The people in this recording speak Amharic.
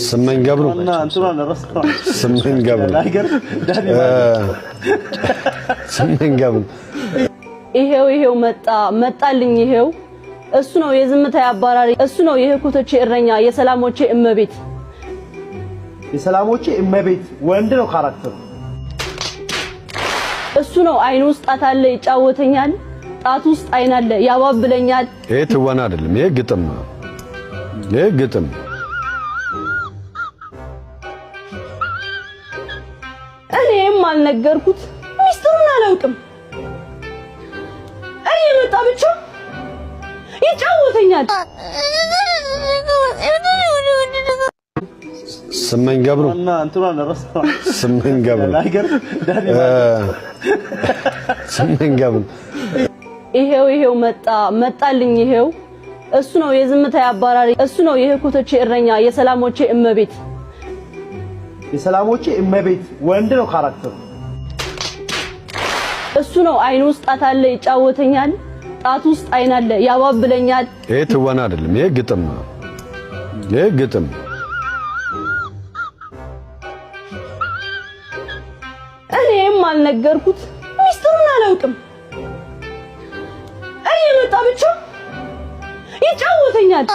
ስመኝ ገብሩ ስመኝ ገብሩ ስመኝ ገብሩ ይሄው መጣልኝ ይሄው እሱ ነው የዝምታ ያባራሪ እሱ ነው የህኩቶቼ እረኛ የሰላሞቼ እመቤት ወንድ ነው ካራክተሩ እሱ ነው አይኑ ውስጥ ጣት አለ ይጫወተኛል ጣት ውስጥ አይን አለ ያባብለኛል ይሄ ትወና አይደለም ይሄ ግጥም እኔም አልነገርኩት ሚስጥሩን አላውቅም እኔ መጣ ብቻ ይጫወተኛል ስመኝ ገብሩ ስመኝ ገብሩ ይሄው መጣልኝ ይሄው እሱ ነው የዝምታ ያባራሪ እሱ ነው የህኩቶቼ እረኛ የሰላሞቼ እመቤት ወንድ ነው ካራክተሩ እሱ ነው አይኑ ውስጥ ጣት አለ ይጫወተኛል ጣት ውስጥ አይን አለ ያባብለኛል ይሄ ትወና አይደለም ይሄ ግጥም እኔም አልነገርኩት ሚስጥሩን አላውቅም እኔ መጣ ብቻ ይጫወተኛል